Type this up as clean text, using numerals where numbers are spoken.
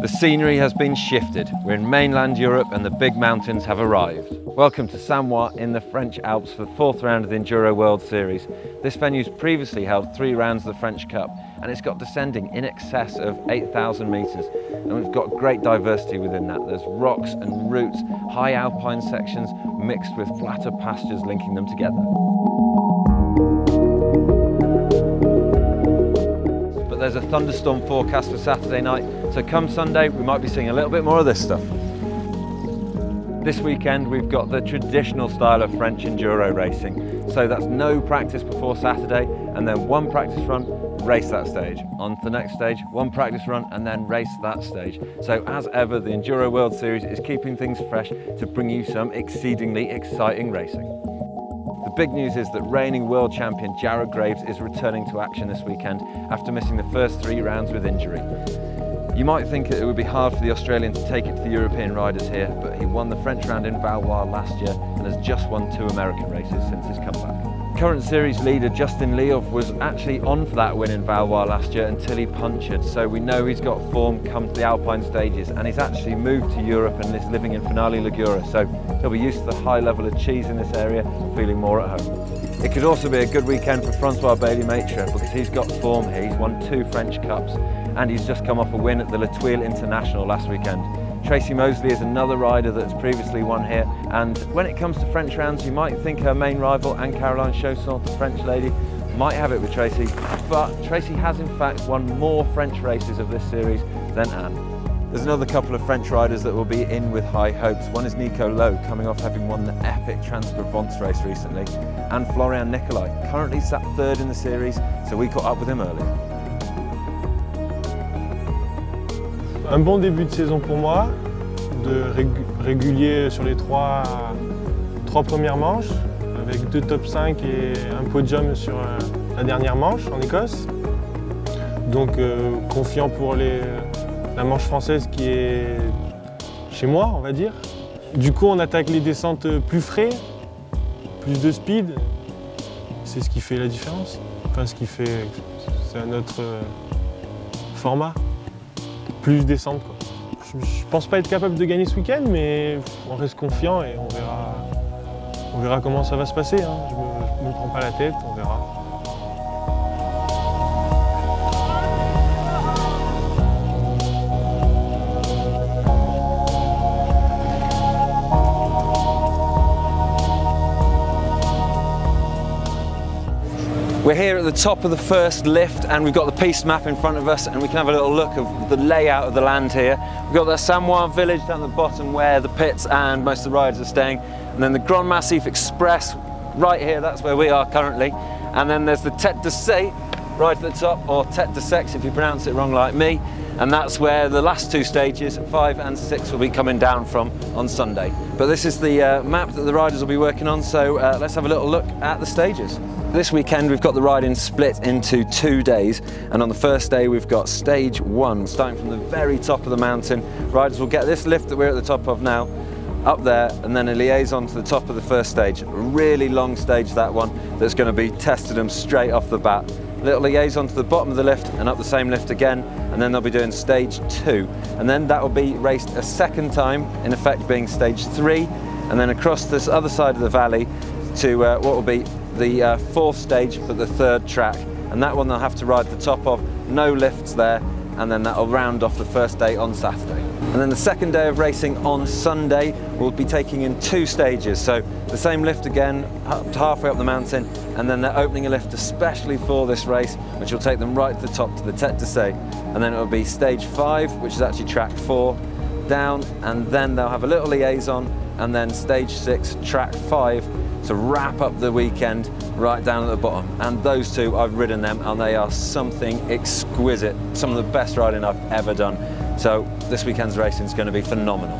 The scenery has been shifted. We're in mainland Europe and the big mountains have arrived. Welcome to Samoëns in the French Alps for the fourth round of the Enduro World Series. This venue's previously held 3 rounds of the French Cup and it's got descending in excess of 8,000 metres, and we've got great diversity within that. There's rocks and roots, high alpine sections mixed with flatter pastures linking them together. But there's a thunderstorm forecast for Saturday night, so come Sunday we might be seeing a little bit more of this stuff. This weekend we've got the traditional style of French enduro racing, so that's no practice before Saturday and then 1 practice run, race that stage. On to the next stage, 1 practice run and then race that stage. So as ever, the Enduro World Series is keeping things fresh to bring you some exceedingly exciting racing. The big news is that reigning world champion Jared Graves is returning to action this weekend after missing the first 3 rounds with injury. You might think it would be hard for the Australian to take it to the European riders here, but he won the French round in Valois last year and has just won 2 American races since his comeback. Current series leader Justin Leof was actually on for that win in Valois last year until he punctured, so we know he's got form come to the Alpine stages, and he's actually moved to Europe and is living in Finale Ligure, so he'll be used to the high level of cheese in this area and feeling more at home. It could also be a good weekend for Francois Bailly-Maitre because he's got form here. He's won 2 French Cups and he's just come off a win at the La Tuile International last weekend. Tracy Mosley is another rider that's previously won here, and when it comes to French rounds you might think her main rival Anne-Caroline Chausson, the French lady, might have it with Tracy, but Tracy has in fact won more French races of this series than Anne. There's another couple of French riders that will be in with high hopes. One is Nico Lowe, coming off having won the epic Trans-Provence race recently, and Florian Nicolai, currently sat 3rd in the series, so we caught up with him earlier. Un bon début de saison pour moi, régulier sur les 3 premières manches, avec 2 top 5 et un podium sur la dernière manche en Écosse. Donc confiant pour la manche française qui est chez moi, on va dire. Du coup, on attaque les descentes plus frais, plus de speed. C'est ce qui fait la différence. Enfin, c'est un autre format. Plus descente, quoi. Je pense pas être capable de gagner ce week-end, mais on reste confiant et on verra comment ça va se passer. Hein. Je me prends pas la tête, on verra. We're here at the top of the first lift and we've got the piste map in front of us and we can have a little look of the layout of the land here. We've got the Samoëns village down the bottom where the pits and most of the riders are staying, and then the Grand Massif Express right here, that's where we are currently, and then there's the Tête de Sey right at the top, or Tête de Sex if you pronounce it wrong like me, and that's where the last 2 stages, 5 and 6, will be coming down from on Sunday. But this is the map that the riders will be working on, so let's have a little look at the stages. This weekend we've got the riding split into 2 days, and on the first day we've got stage 1, starting from the very top of the mountain. Riders will get this lift that we're at the top of now, up there, and then a liaison to the top of the first stage. A really long stage, that one, that's going to be testing them straight off the bat. Little liaison to the bottom of the lift and up the same lift again, and then they'll be doing stage 2, and then that will be raced a second time, in effect being stage 3, and then across this other side of the valley to what will be the 4th stage but the 3rd track, and that one they'll have to ride the top of, no lifts there, and then that'll round off the first day on Saturday. And then the second day of racing on Sunday we'll be taking in 2 stages, so the same lift again up to halfway up the mountain, and then they're opening a lift especially for this race which will take them right to the top to the Tête de Sey, and then it will be stage 5, which is actually track 4 down, and then they'll have a little liaison, and then stage 6, track 5, to wrap up the weekend right down at the bottom. And those 2, I've ridden them and they are something exquisite, some of the best riding I've ever done. So this weekend's racing is going to be phenomenal.